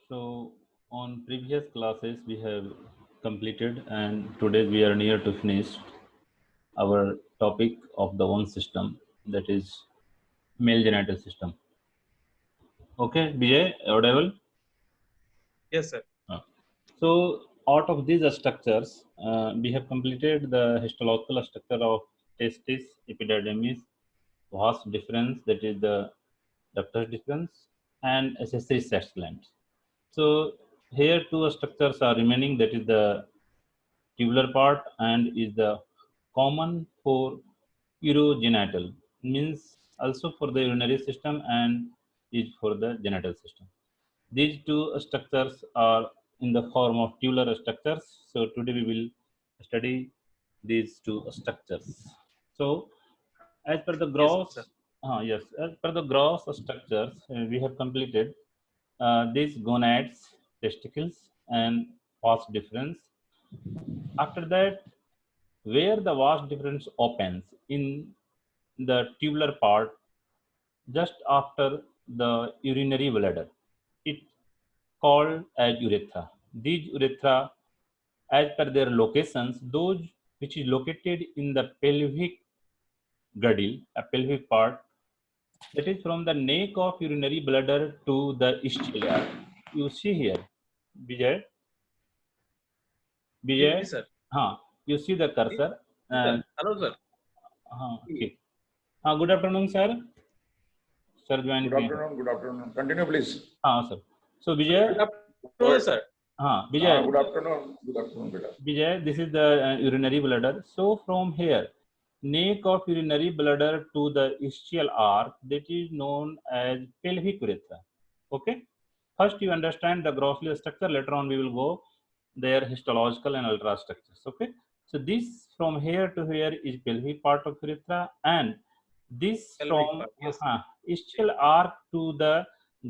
So on previous classes we have completed, and today we are near to finish our topic of the one system, that is male genital system. Okay, Vijay, audible? Yes, sir. Uh, So out of these structures, we have completed the histological structure of testis, epididymis, vas deferens, that is the ductus deferens, and accessory sex glands. So here two structures are remaining, that is the tubular part and is the common for urogenital, means also for the urinary system and is for the genital system. These two structures are in the form of tubular structures. So today we will study these two structures. So as per the Yes, sir. yes, as per the gross structures, we have completed these gonads, testicles, and vas deferens. After that, where the vas deferens opens in the tubular part, just after the urinary bladder, it called as urethra. These urethra, as per their locations, those which is located in the pelvic girdle, a pelvic part, that is from the neck of urinary bladder to the ischia. You see here, Vijay, Yes, Vijay, sir. you see the Yes, cursor, yes, sir. and Hello, sir. okay. Good afternoon, sir. Sir, join Good किए हैं. afternoon. Good afternoon. Continue, please. Sir. So Vijay, Good Go afternoon, ahead. sir. Vijay, Good afternoon. Good afternoon. Good afternoon. Vijay, this is the urinary bladder. So from here, neck of urinary bladder to the ischial arc, that is known as pelvic urethra. Okay. First, you understand the grossly structure. Later on, we will go their histological and ultra structures. Okay. So this from here to here is pelvic part of urethra, and this Pelvic from part. Yes. ischial arc to the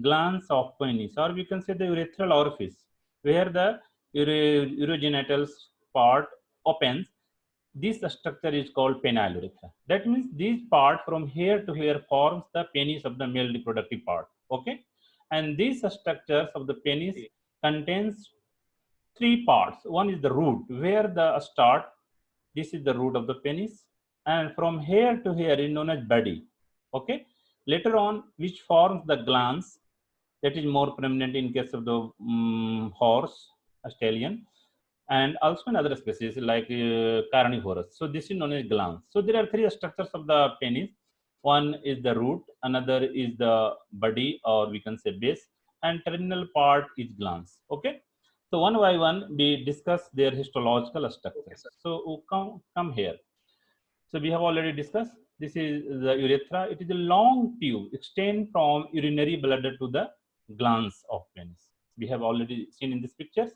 glans of penis, or we can say the urethral orifice, where the urogenital part opens. This structure is called penile urethra. That means this part from here to here forms the penis of the male reproductive part. Okay, and these structures of the penis Okay. contains three parts. One is the root, where the start. This is the root of the penis, and from here to here is known as body. Okay, later on, which forms the glans, that is more prominent in case of the horse, stallion, and also in other species like carnivorous. So this is known as glans. So there are three structures of the penis. One is the root, another is the body, or we can say base, and terminal part is glans. Okay. So one by one we discuss their histological Okay, structures. sir. So come here. So we have already discussed. This is the urethra. It is a long tube extend from urinary bladder to the glans of penis. We have already seen in these pictures.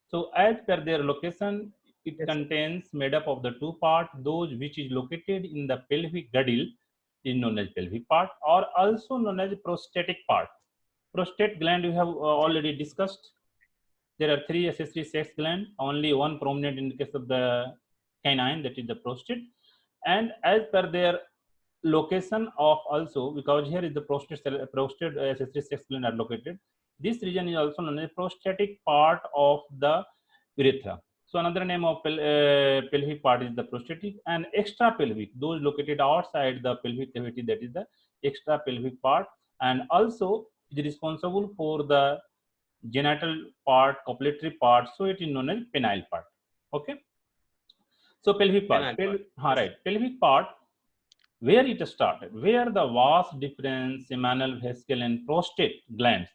So as per their location, it Yes, sir. contains made up of the two parts. Those which is located in the pelvic girdle is known as pelvic part, or also known as prostatic part. Prostate gland we have already discussed. There are three accessory sex glands, only one prominent in the case of the canine, that is the prostate. And as per their location of also, because here is the prostate accessory sex gland are located. This region is also known as prostatic part of the urethra. So another name of pelvic part is the prostatic, and extra pelvic, those located outside the pelvic cavity, that is the extra pelvic part, and also is responsible for the genital part, copulatory part, so it is known as penile part. Okay. So pelvic part, Penile part. Yes. right, pelvic part, where it started, where the vas deferens, seminal vesicle, and prostate glands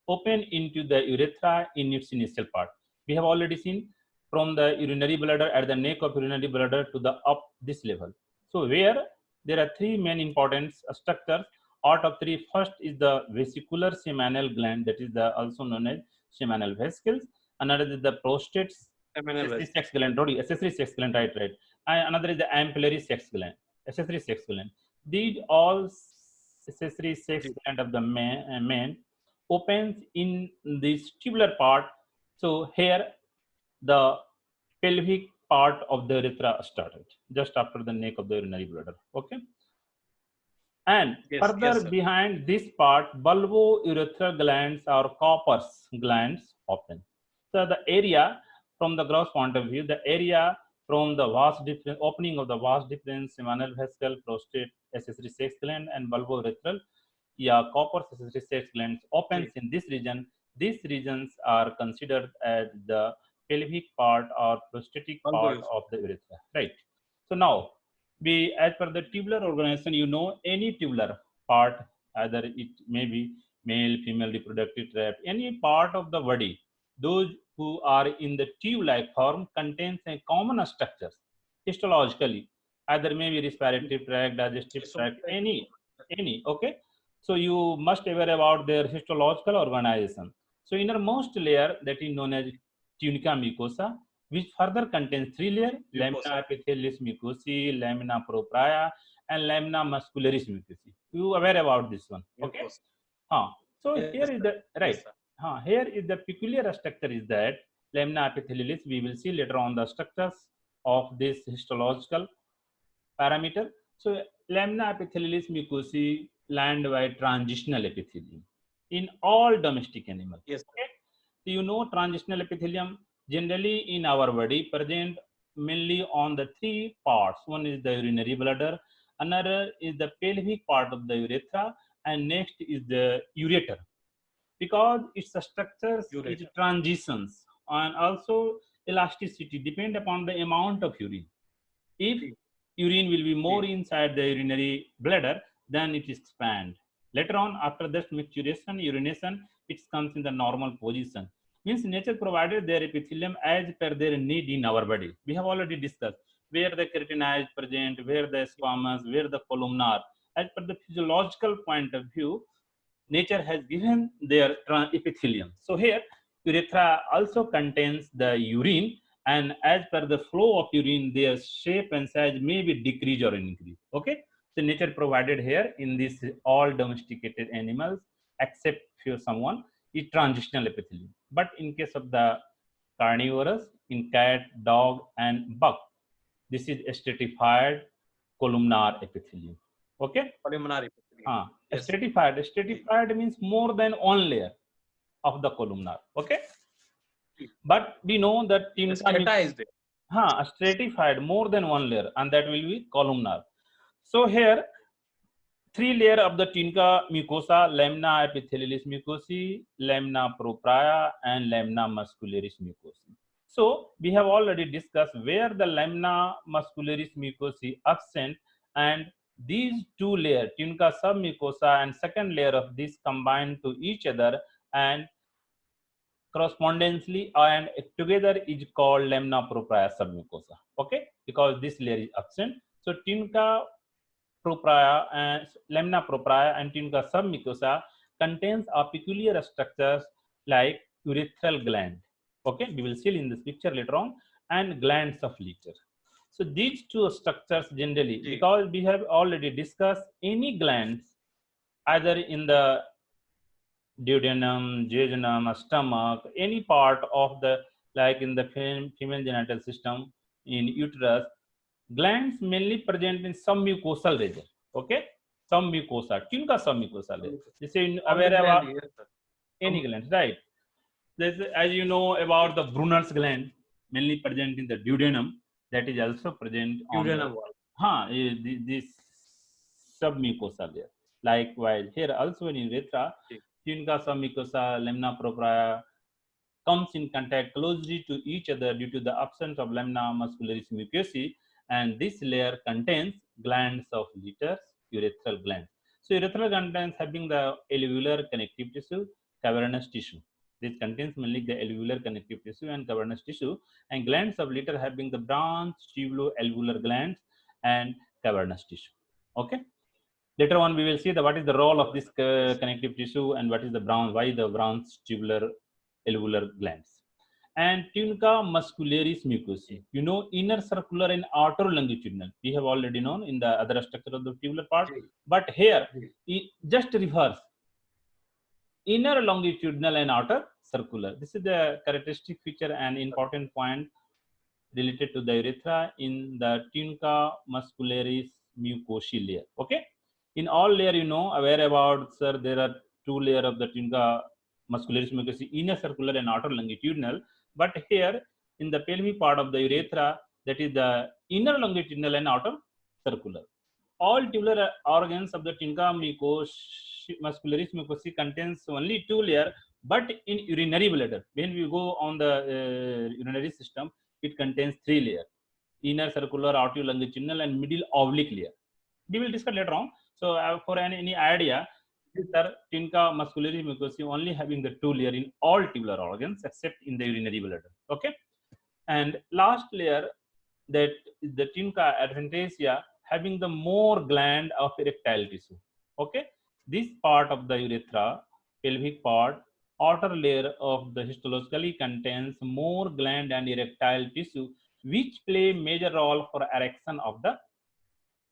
open into the urethra in its initial part. We have already seen from the urinary bladder at the neck of urinary bladder to the up this level. So where there are three main important structures. Out of three, first is the vesicular seminal gland, that is the also known as seminal vesicles. Another is the prostate Seminal accessory vesicle. sex gland, accessory sex gland, right. And another is the ampullary sex gland, accessory sex gland. These all accessory sex gland of the man opens in this tubular part. So here the pelvic part of the urethra started just after the neck of the urinary bladder. Okay. And Yes, further yes, sir. behind this part, bulbourethral glands or Copper's glands open. So the area from the gross point of view, the area from the vas difference, opening of the vas difference, seminal vesicle, prostate, accessory sex gland, and bulbourethral, Copper's accessory sex glands opens in this region. These regions are considered as the pelvic part or prostatic part Bulbourethral. of the urethra, right? So now, as per the tubular organization, any tubular part, either it may be male, female reproductive tract, any part of the body, those who are in the tube-like form contains a common structures histologically, either maybe respiratory tract, digestive tract, any, okay? So you must aware about their histological organization. So innermost layer, that is known as tunica mucosa, which further contains three layers: lamina epithelialis mucosae, lamina propria, and lamina muscularis mucosae. You aware about this one, okay? So Yes, here is the right. Yes, sir. Here is the peculiar structure is that lamina epithelialis. We will see later on the structures of this histological parameter. So lamina epithelialis mucosae lined by transitional epithelium in all domestic animals. Yes, sir. Okay? So transitional epithelium generally in our body present mainly on the three parts. One is the urinary bladder, another is the pelvic part of the urethra, and next is the ureter. Because its structures, its Ureter. transitions, and also elasticity depend upon the amount of urine. If urine will be more inside the urinary bladder, then it expands. Later on, after that maturation, urination, it comes in the normal position. Means nature provided their epithelium as per their need in our body. We have already discussed where the keratina is present, where the squamous, where the columnar. As per the physiological point of view, nature has given their epithelium. So here, urethra also contains the urine, and as per the flow of urine, their shape and size may be decrease or increase. Okay, so nature provided here in this all domesticated animals, except few someone, is transitional epithelium. But in case of the carnivorous, in cat, dog, and bug, this is stratified columnar epithelium. Okay. Columnar epithelium. Yes. Stratified means more than one layer of the columnar. Okay. But we know that stratified more than one layer, and that will be columnar. So here, three layer of the tunica mucosa: lamina epithelialis mucosae, lamina propria, and lamina muscularis mucosae. So we have already discussed where the lamina muscularis mucosae absent, and these two layers, tunica submucosa and second layer of this, combine to each other and correspondingly and together is called lamina propria submucosa. Okay, because this layer is absent. So tunica propria and lamina propria and tunica submucosa contains a peculiar structures like urethral gland. Okay, we will see in this picture later on, and glands of Leiter. So these two structures generally, because we have already discussed, any glands either in the duodenum, jejunum, stomach, any part of the, like in the female genital system, in uterus, glands mainly present in some mucosal region. Okay, some mucosa, tunica submucosa layer. This is aware about any glands, right? This, as you know about the Brunner's gland, mainly present in the duodenum, that is also present on this submucosa layer. Likewise, here also in urethra, tunica submucosa, lamina propria comes in contact closely to each other due to the absence of lamina muscularis mucosae, and this layer contains glands of Leiter's, urethral glands. So urethral glands having the alveolar connective tissue, cavernous tissue. This contains mainly the alveolar connective tissue and cavernous tissue, and glands of Leiter having the branch tubulo-alveolar glands and cavernous tissue. Okay. Later on, we will see what is the role of this connective tissue and what is the why the branch tubular alveolar glands. And tunica muscularis mucosae, inner circular and outer longitudinal. We have already known in the other structure of the tubular part, but here just reverse: inner longitudinal and outer circular. This is the characteristic feature and important point related to the urethra in the tunica muscularis mucosae layer. Okay. In all layer, you know, aware about, sir, there are two layer of the tunica muscularis mucosa, inner circular and outer longitudinal. But here in the pelvic part of the urethra, that is the inner longitudinal and outer circular. All tubular organs of the tunica muscularis mucosa contains only two layer, but in urinary bladder, when we go on the urinary system, it contains three layer: inner circular, outer longitudinal, and middle oblique layer. We will discuss later on. So for any idea, sir, tunica muscularis mucosa only having the two layer in all tubular organs except in the urinary bladder. Okay. And last layer, that is the tunica adventitia, having the more gland of erectile tissue. Okay. This part of the urethra, pelvic part, outer layer of the histologically contains more gland and erectile tissue, which play major role for erection of the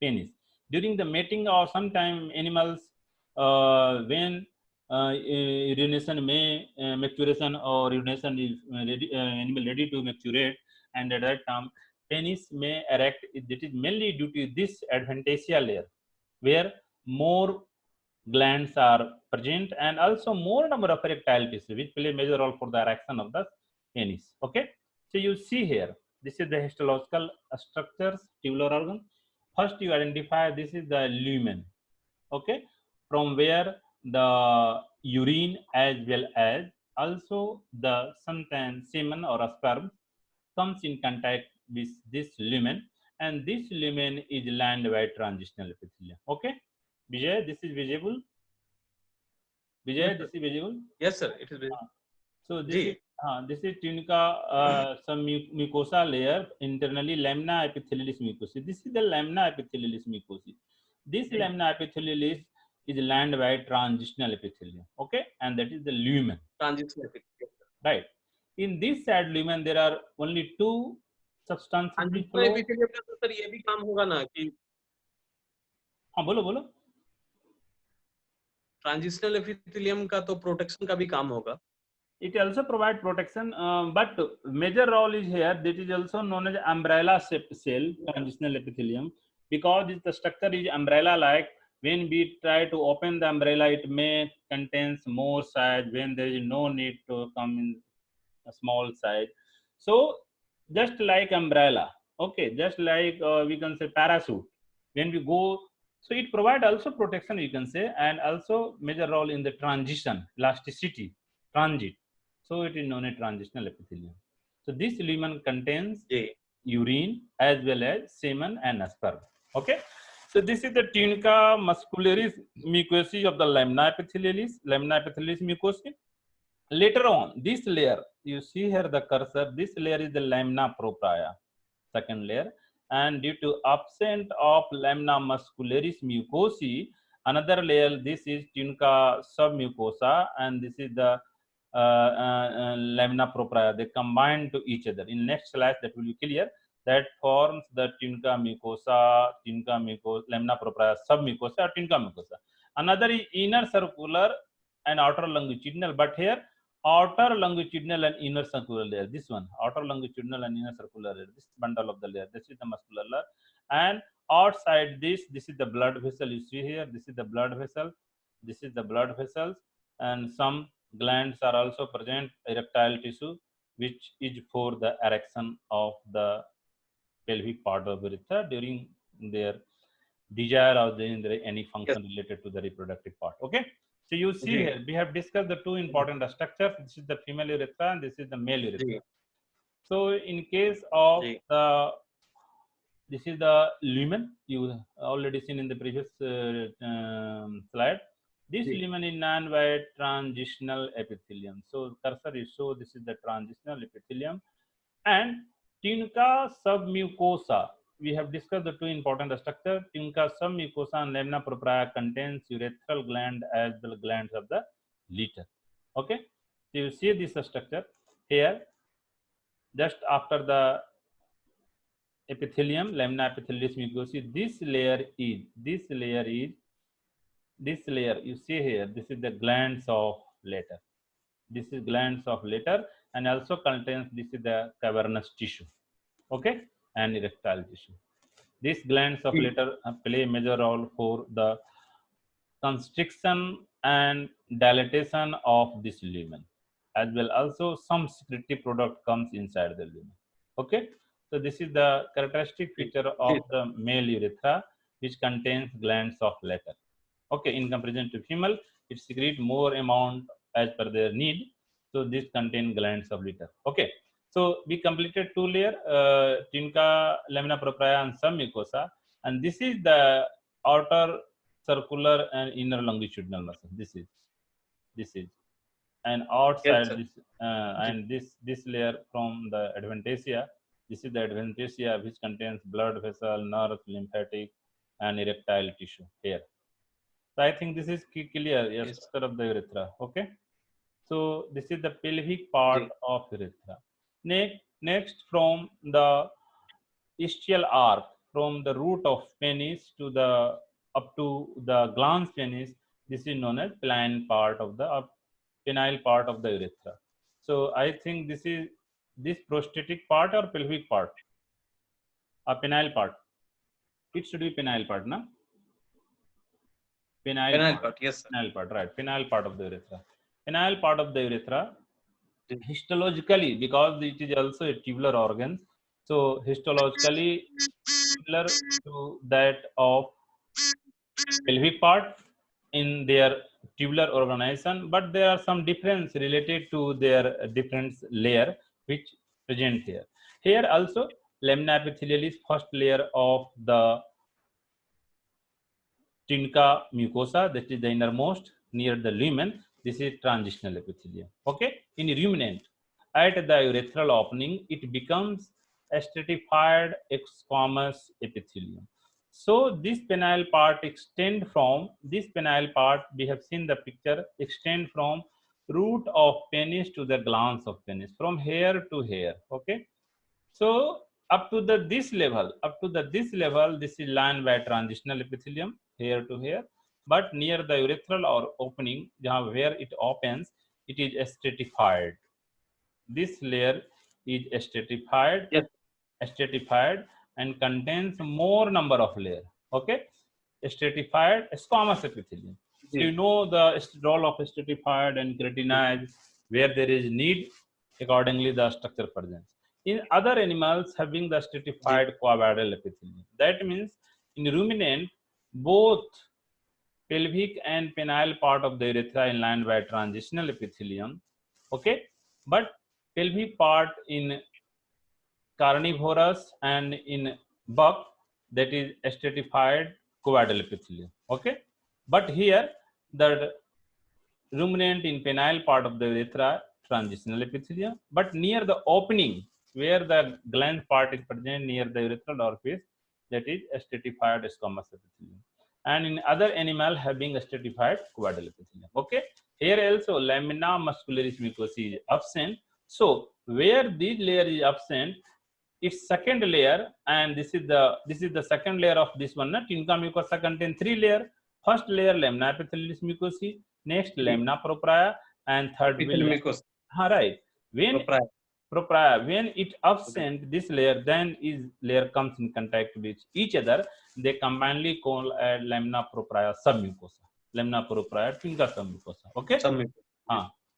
penis. During the mating or sometime animals, when urination may maturation or urination is ready, animal ready to maturate, and at that time penis may erect. It is mainly due to this adventitia layer, where more glands are present and also more number of erectile tissue, which play major role for the erection of the penis. Okay, so you see here, this is the histological structures, tubular organ. First you identify this is the lumen. Okay, from where the urine as well as also the sometimes semen or a sperm comes in contact with this lumen, and this lumen is lined by transitional epithelium. Okay, Vijay, this is visible. Vijay, Yes, this is visible. Yes, sir. It is very. So Ji. this is tunica some mucosa layer internally, lamina epithelialis mucosa. This is the lamina epithelialis mucosa. This Ji. lamina epithelialis is lined by transitional epithelium. Okay, and that is the lumen. Transitional epithelium. Right. In this side lumen, there are only two substances which Transitional flow. epithelium का तो sir ये भी काम होगा ना कि हाँ बोलो बोलो. ट्रांजिशनल एपिथेलियम का तो प्रोटेक्शन का भी काम होगा. It also provide protection, but major role is here. That is also known as umbrella cell, transitional epithelium, because the structure is umbrella like. When we try to open the umbrella, it may contains more size when there is no need to come in a small size. So just like umbrella, okay, just like we can say parachute, when we go, so it provide also protection, you can say, and also major role in the transition, elasticity, transit. So it is known as transitional epithelium. So this lumen contains urine as well as semen and sperm. Okay. So this is the tunica muscularis mucosa of the lamina epithelialis, mucosa. Later on, this layer, you see here the cursor, this layer is the lamina propria, second layer. And due to absence of lamina muscularis mucosa, another layer, this is tunica submucosa, and this is the lamina propria. They combine to each other. In next slide, that will be clear. That forms the tunica mucosa, lamina propria, submucosa, or tunica mucosa. Another is inner circular and outer longitudinal, but here outer longitudinal and inner circular layer. This one, outer longitudinal and inner circular layer. This bundle of the layer. This is the muscular layer. And outside this is the blood vessel. You see here, this is the blood vessel. This is the blood vessels, and some glands are also present, erectile tissue, which is for the erection of the pelvic part of urethra during their desire or during any function related to the reproductive part. Okay. So you see here, we have discussed the two important structures. This is the female urethra and this is the male urethra. So in case of this is the lumen, you already seen in the previous slide. This lumen is known by transitional epithelium. So cursor is show this is the transitional epithelium. And tunica submucosa, we have discussed the two important structures. Tunica submucosa and lamina propria contains urethral gland as the glands of the litter. Okay, so you see this structure here. Just after the epithelium, lamina epithelialis mucosa, this layer, you see here, this is the glands of later. This is glands of later, and also contains, this is the cavernous tissue. Okay, and erectile tissue. These glands of later play a major role for the constriction and dilatation of this lumen, as well also some secretory product comes inside the lumen. Okay, so this is the characteristic feature of the male urethra, which contains glands of latex. Okay, in comparison to female, it secretes more amount as per their need. So this contain glands of latex. Okay, so we completed two layer, tunica, lamina propria, and submucosa, and this is the outer circular and inner longitudinal muscle. This is, and outside sir. this, and this layer from the adventitia. This is the adventitia, which contains blood vessel, nerve, lymphatic, and erectile tissue here. So I think this is clear. Yes, Yes. structure of the urethra. Okay. So this is the pelvic part Ji. of urethra. Next from the ischial arc, from the root of penis to the up to the glans penis, this is known as penile part of the penile part of the urethra. So I think this is this prostatic part or pelvic part, a penile part. It should be penile part, na? Penile part, yes, sir. Penile part, right? Penile part of the urethra. Penile part of the urethra, Ji. histologically, because it is also a tubular organ, so histologically similar to that of pelvic part in their tubular organization, but there are some difference related to their different layer which present here. Here also lamina epithelial is first layer of the tunica mucosa, that is the innermost near the lumen. This is transitional epithelium. Okay, in ruminant, at the urethral opening, it becomes a stratified squamous epithelium. So this penile part extend from this penile part. We have seen the picture extend from root of penis to the glans of penis, from here to here. Okay, so up to this level, this is lined by transitional epithelium here to here, but near the urethral or opening, where it opens, it is stratified. This layer is stratified, Yes. And contains more number of layers. Okay, stratified squamous epithelium. So Ji. you know the role of stratified and keratinized, where there is need, accordingly the structure presents. In other animals having the stratified quadratal epithelium, that means in ruminant, both pelvic and penile part of the urethra is lined by transitional epithelium. Okay, but pelvic part in carnivorous and in buck, that is stratified quadratal epithelium. Okay, but here the ruminant in penile part of the urethra transitional epithelium, but near the opening where the gland part is present near the urethral orifice, that is stratified squamous epithelium. And in other animal having stratified quadratal epithelium. Okay, here also lamina muscularis mucosa is absent. So where this layer is absent, its second layer, and this is the second layer of this one. Tunica mucosa contains three layers. First layer lamina epithelialis mucosae, next lamina propria, and third will Epithelium right. When propria. when it absent this layer, then is layer comes in contact with each other, they combinedly call lamina propria submucosa. Lamina propria tunica submucosa. Okay.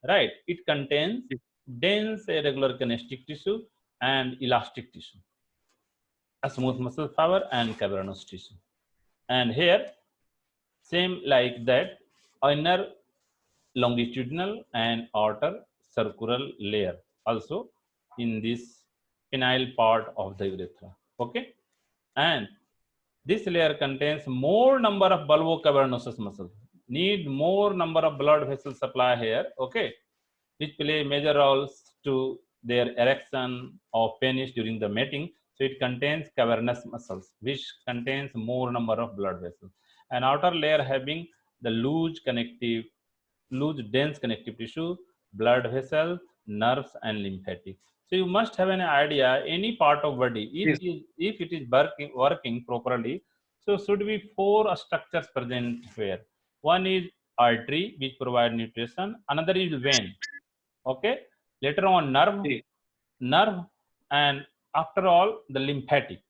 Right. It contains dense irregular kinestic tissue and elastic tissue, a smooth muscle fiber and cavernous tissue. And here, same like that, inner longitudinal and outer circular layer also in this penile part of the urethra. Okay, and this layer contains more number of bulbocavernosus muscles. Need more number of blood vessel supply here. Okay, which play major roles to their erection of penis during the mating. So it contains cavernous muscles, which contains more number of blood vessels. An outer layer having the loose dense connective tissue, blood vessels, nerves, and lymphatic. So you must have an idea, any part of body, if it is working properly, so should be four structures present here. One is artery, which provide nutrition. Another is vein. Okay, later on nerve, and after all the lymphatic.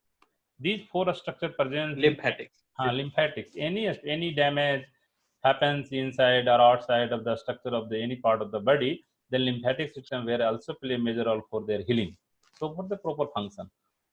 These four structures present. Lymphatics. Lymphatics. Any damage happens inside or outside of the structure of the any part of the body, the lymphatic system will also play a major role for their healing. So for the proper function.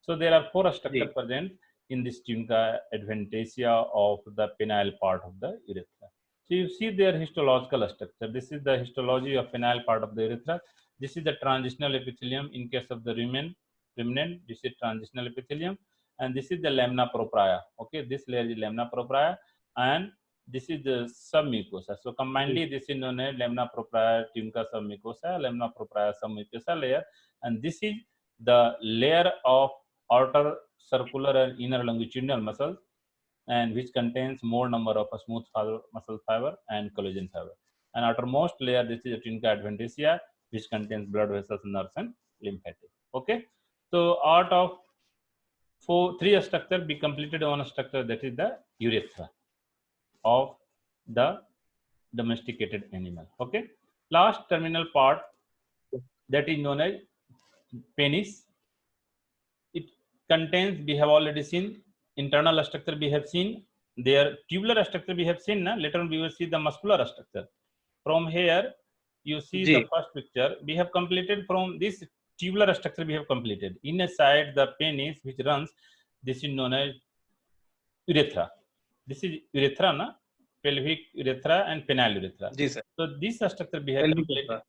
So there are four structures present in this tunica adventitia of the penile part of the urethra. So you see their histological structure. This is the histology of penile part of the urethra. This is the transitional epithelium in case of the ruminant. This is transitional epithelium, and this is the lamina propria. Okay, this layer is lamina propria, and this is the submucosa. So combinedly, this is known as lamina propria tunica submucosa, lamina propria submucosa layer, and this is the layer of outer circular and inner longitudinal muscles, and which contains more number of a smooth fiber, muscle fiber and collagen fiber. And outermost layer, this is the tunica adventitia, which contains blood vessels, nerves, and lymphatic. Okay, so out of three structure be completed on a structure, that is the urethra of the domesticated animal. Okay, last terminal part, that is known as penis. It contains, we have already seen, internal structure we have seen, their tubular structure we have seen. Later on we will see the muscular structure. From here you see the first picture, we have completed from this tubular structure we have completed. Inside the penis which runs, this is known as urethra. This is urethra, pelvic urethra and penile urethra. So this structure we have completed.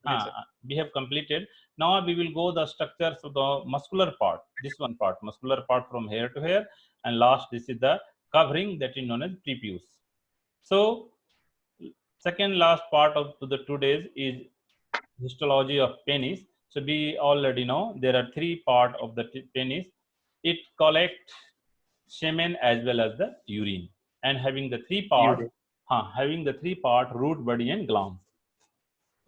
We have completed. Now we will go the structures of the muscular part. This one part, muscular part from here to here, and last this is the covering, that is known as prepuce. So second last part of the 2 days is histology of penis. So we already know there are three parts of the penis. It collects semen as well as the urine, and having the three parts, root, body, and glands.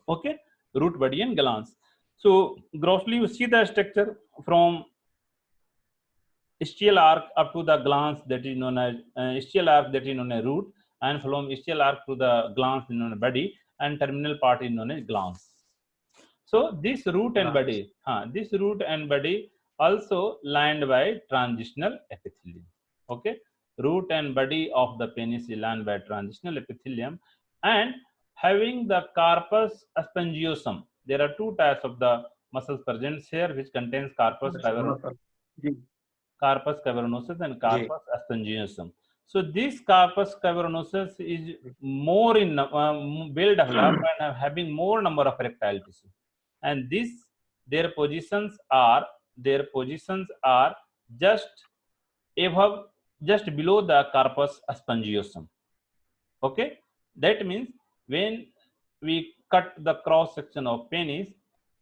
Okay, root, body, and glands. So grossly you see the structure from ischial arc up to the glands, that is known as ischial arc, that is known as root, and from ischial arc to the glands is known as body, and terminal part is known as glands. So this root and body, also lined by transitional epithelium. Okay, root and body of the penis is lined by transitional epithelium, and having the carpus spongiosum. There are two types of the muscles present here, which contains carpus cavernosus and carpus spongiosum. So this carpus cavernosus is more in well developed and having more number of erectile tissue, and their positions are just above, just below the carpus spongiosum. Okay, that means when we cut the cross section of penis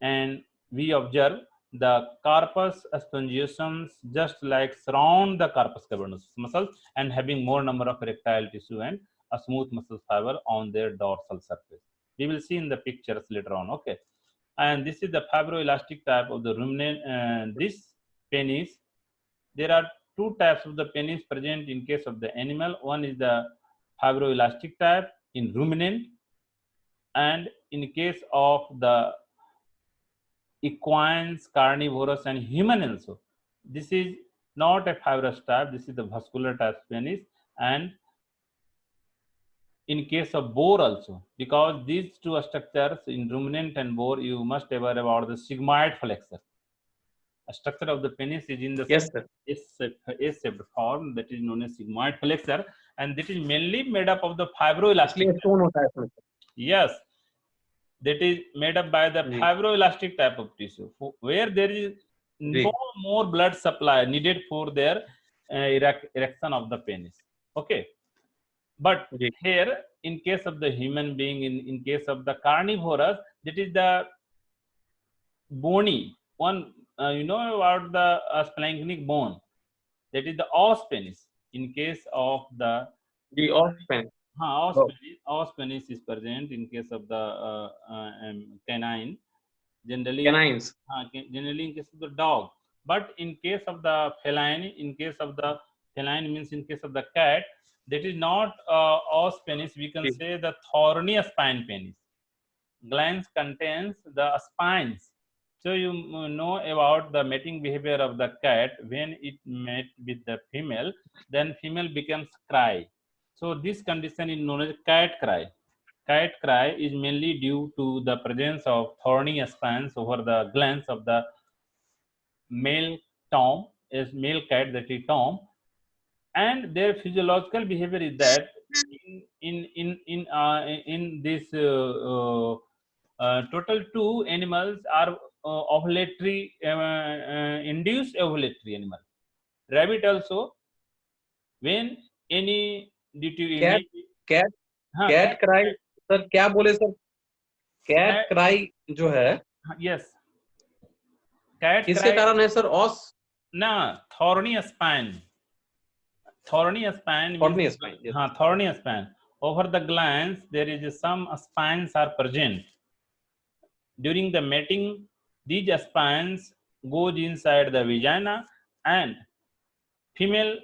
and we observe the carpus spongiosum just like surround the carpus cavernosus muscle and having more number of erectile tissue and a smooth muscle fiber on their dorsal surface. We will see in the pictures later on. Okay, and this is the fibroelastic type of the ruminant. This penis, there are two types of the penis present in case of the animal. One is the fibroelastic type in ruminant, and in case of the equines, carnivorous, and human also, this is not a fibrous type, this is the vascular type penis. And in case of boar also, because these two structures in ruminant and boar, you must aware about the sigmoid flexor. A structure of the penis is in the S-shaped form, that is known as sigmoid flexor, and that is mainly made up of the fibroelastic. Yes, that is made up by the fibroelastic type of tissue, where there is no more blood supply needed for their erection of the penis. Okay, but here in case of the human being, in case of the carnivorous, that is the bony one. You know about the splanchnic bone, that is the os penis. In case of the os penis. Os penis is present in case of the canine. Generally in case of the dog, but in case of the feline, means in case of the cat, that is not os penis. We can say the thorny spine penis. Glans contains the spines. So you know about the mating behavior of the cat. When it mate with the female, then female becomes cry. So So this condition is known as cat cry. Cat cry is mainly due to the presence of thorny spines over the glands of the male tom, is male cat, that is tom, and their physiological behavior is that in this total two animals are ovulatory, induced ovulatory animal. Rabbit also, when any due to CAT CAT हाँ, CAT cry sir क्या बोले sir cat Cat- cry जो है yes, cat किसके cry, कारण है sir ऑस ना thorny spine. Thorny spine Thorny means, spine, yes. thorny spine. Over the glands, there is some spines are present. During the mating, these spines goes inside the vagina, and female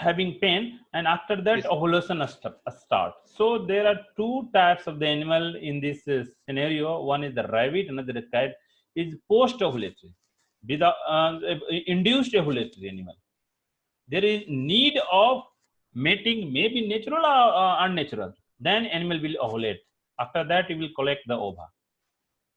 having pain, and after that Yes. ovulation start. So there are two types of the animal in this scenario. One is the rabbit, another type is post-ovulatory, without induced ovulatory animal. There is need of mating, maybe natural or unnatural. Then animal will ovulate. After that, it will collect the ova.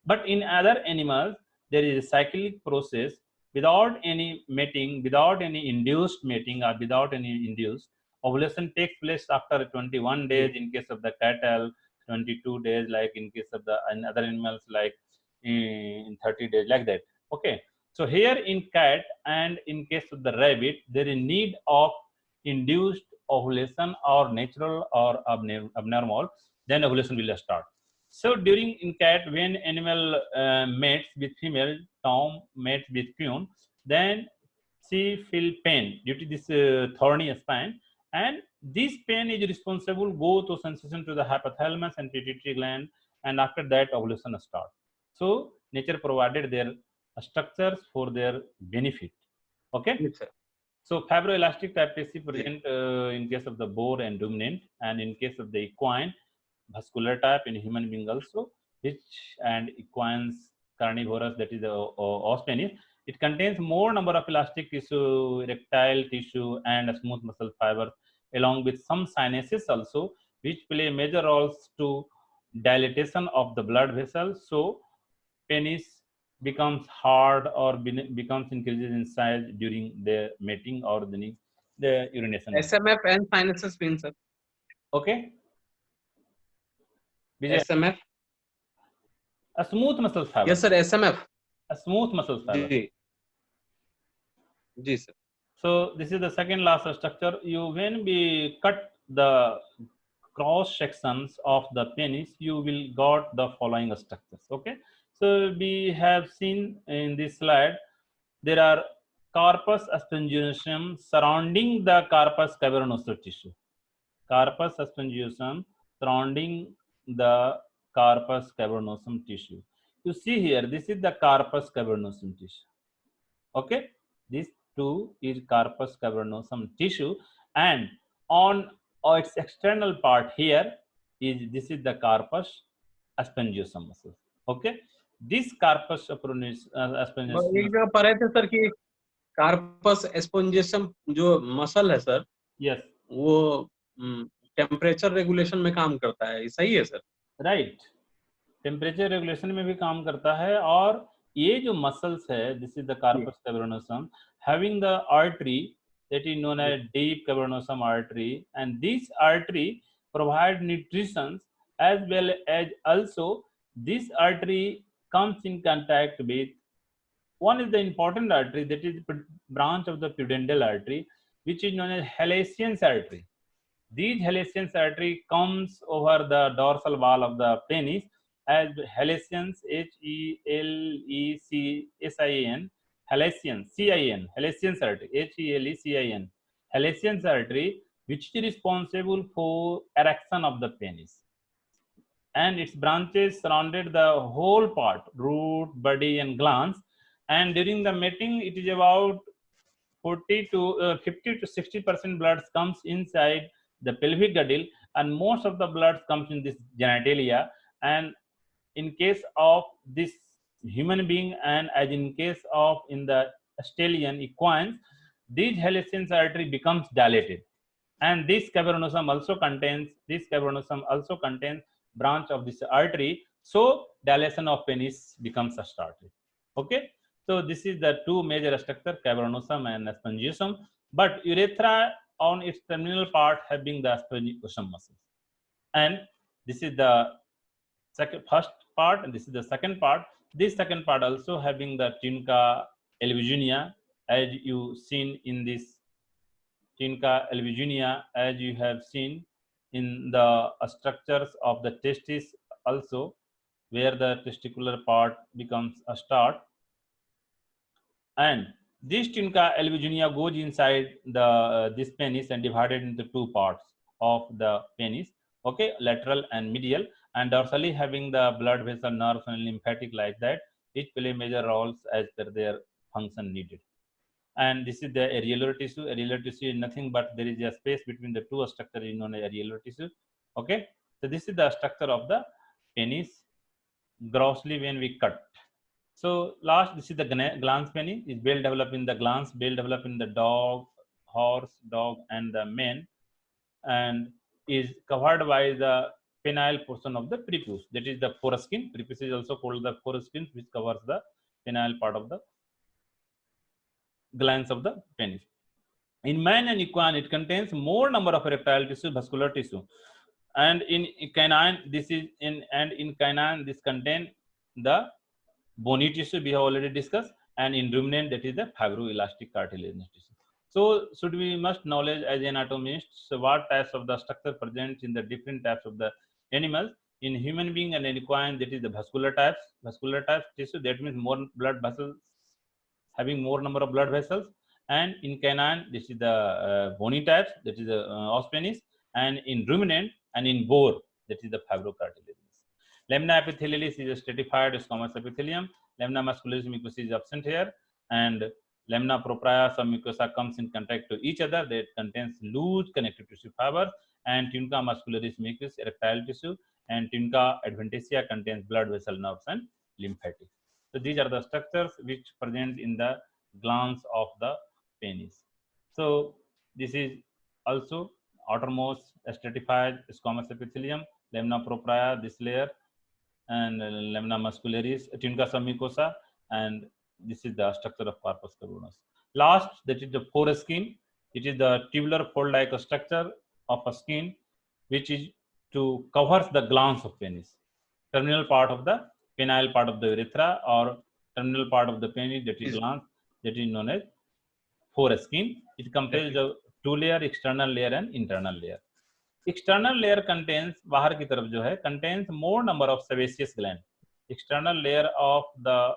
But in other animals, there is a cyclic process without any mating, without any induced mating, or without any induced. Ovulation takes place after 21 days in case of the cattle, 22 days like in case of the other animals, like in 30 days, like that. Okay. So here in cat and in case of the rabbit, there is need of induced ovulation or natural or abnormal, then ovulation will start. So during in cat, when animal mates with female, tom mates with queen, then she feel pain due to this thorny spine, and this pain is responsible go to sensation to the hypothalamus and pituitary gland, and after that ovulation start. So nature provided their structures for their benefit. Okay. yes, sir. So fibroelastic type tissue present in case of the boar and ruminant, and in case of the equine, vascular type in human being also, which and equines carnivorous, that is the os penis. It contains more number of elastic tissue, erectile tissue, and a smooth muscle fiber, along with some sinuses also, which play major roles to dilatation of the blood vessels. So penis becomes hard or becomes increases in size during the mating or the urination. SMF and sinuses means sir. Okay. Vijay, SMF. a smooth muscle fiber. Yes, sir. SMF. A smooth muscle fiber. Ji sir. So this is the second last structure. When we cut the cross sections of the penis, you will got the following structures. Okay. So we have seen in this slide, there are corpus spongiosum surrounding the corpus cavernosus tissue. Corpus spongiosum surrounding the corpus cavernosum tissue. You see here, this is the corpus cavernosum tissue. Okay, this two is corpus cavernosum tissue, and on its external part here this is the corpus spongiosum muscle. Okay, this corpus spongiosum. एक जगह पढ़े थे sir कि corpus स्पोंजियसम जो muscle है sir, yes, वो temperature regulation में काम करता है, सही है सर? राइट, टेम्परेचर रेगुलेशन में भी काम करता है, और ये जो मसल्स है, this is the corpus cavernosum having the artery that is known as deep cavernosum artery, and this artery provide nutrition, as well as also this artery comes in contact with one is the important artery, that is branch of the pudendal artery, which is known as Halasian's artery. These Halasian's artery comes over the dorsal wall of the penis as Halasian's, H-E-L-E-C-S-I-A-N, Halasian, C-I-N, Halasian's artery, H-E-L-E-C-I-N, Halasian's artery, which is responsible for erection of the penis. And its branches surrounded the whole part, root, body, and glans. And during the mating, it is about 50 to 60% blood comes inside the pelvic girdle, and most of the blood comes in this genitalia. And in case of this human being, and as in case of in the stallion equine, this Helicense artery becomes dilated, and this cavernosum also contains branch of this artery, so dilation of penis becomes started. Okay, so this is the two major structure, cavernosum and spongiosum, but urethra on its terminal part having the spongiosum muscles. And this is the first part, and this is the second part. This second part also having the tunica albuginea, as you seen in this tunica albuginea, as you have seen in the structures of the testis also, where the testicular part becomes a start. And this tunica albuginea goes inside the this penis and divided into two parts of the penis, okay, lateral and medial, and dorsally having the blood vessel, nerves, and lymphatic like that, which play major roles as per their function needed. And this is the areolar tissue. Areolar tissue is nothing but there is a space between the two structures known as areolar tissue. Okay, so this is the structure of the penis grossly when we cut. So last, this is the glans penis. Is well developed in the glans, well developed in the dog, horse, dog, and the man, and is covered by the penile portion of the prepuce. That is the foreskin. Prepuce is also called the foreskin, which covers the penile part of the glans of the penis. In man and equine, it contains more number of erectile tissue, vascular tissue, and in canine, this is in canine, this contain the bony tissue we have already discussed, and in ruminant, that is the fibroelastic cartilaginous tissue. So should we must knowledge as anatomists, so what types of the structure present in the different types of the animals. In human being and equine, that is the vascular type tissue, that means more blood vessels, having more number of blood vessels. And in canine, this is the bony types, that is the os penis, and in ruminant and in boar, that is the fibrocartilaginous. Lamina epithelialis is a stratified squamous epithelium. Lamina muscularis mucosa is absent here, and lamina propria submucosa comes in contact to each other. That contains loose connective tissue fiber, and tunica muscularis mucus erectile tissue, and tunica adventitia contains blood vessel, nerves, and lymphatic. So these are the structures which present in the glans of the penis. So this is also outermost stratified squamous epithelium, lamina propria, this layer, and lamina muscularis, tunica submucosa, and this is the structure of corpus cavernous. Last, that is the foreskin. It is the tubular fold-like structure of a skin which is to covers the glans of penis. Terminal part of the penile part of the urethra, or terminal part of the penis, that is glans, that is known as foreskin. It comprises of two layer, external layer and internal layer. External layer contains, बाहर की तरफ जो है, contains more number of sebaceous gland. External layer of the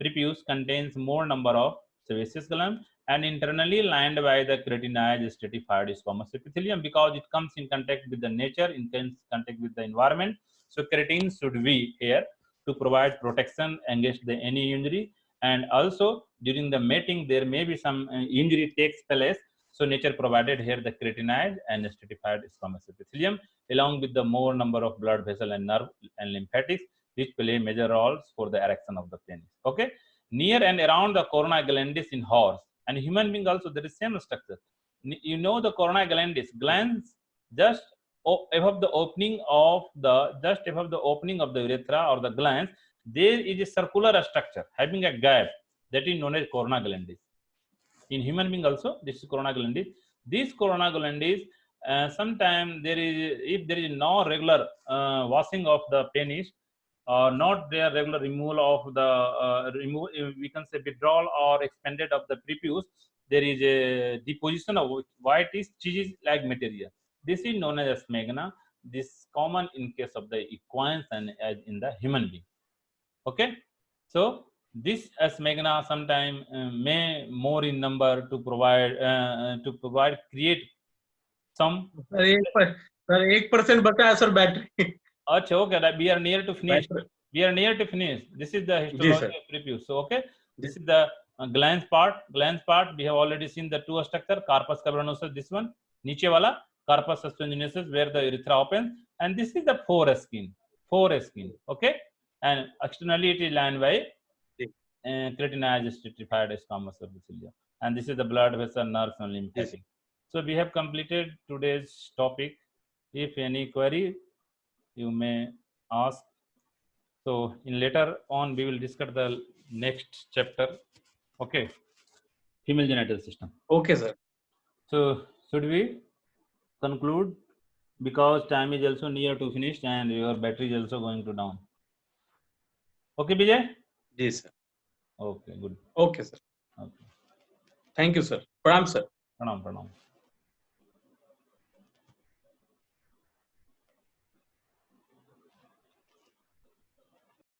prepuce contains more number of sebaceous gland, and internally lined by the keratinized stratified squamous epithelium, because it comes in contact with the nature, in contact with the environment. So keratin should be here to provide protection against any injury, and also during the mating there may be some injury takes place. So nature provided here the keratinized and stratified squamous epithelium, along with the more number of blood vessel and nerve and lymphatics, which play major roles for the erection of the penis. Okay, near and around the corona glandis in horse and human being also there is same structure. You know the corona glandis, glands just above the opening of the urethra or the glands, there is a circular structure having a gap, that is known as corona glandis. In human being also, this is corona glandis. This corona glandis, sometimes there is, if there is no regular washing of the penis, not their regular removal of the we can say withdrawal or expanded of the prepuce, there is a deposition of whitish cheese like material. This is known as smegma. This is common in case of the equines and as in the human being. Okay, so this smegma sometime may more in number to provide create some. Sir 1% बचा है sir battery. अच्छा, okay, we are near to finish. We are near to finish. This is the histology of prepuce. So okay, this is the glans part. Glans part we have already seen the two structure, corpus cavernosus, this one, नीचे वाला corpus spongiosum where the urethra opens, and this is the foreskin. Okay, and externally it is lined by keratinized stratified squamous epithelium. and this is the blood vessel, nerves, and lymphatic. So we have completed today's topic. If any query, you may ask. So in later on, we will discuss the next chapter. Okay, female genital system. Okay, sir. So should we conclude, because time is also near to finish and your battery is also going to down? Okay, Vijay. Yes, sir. Okay, good. Okay, sir. Okay. Thank you, sir. Pranam, sir. Pranam, pranam.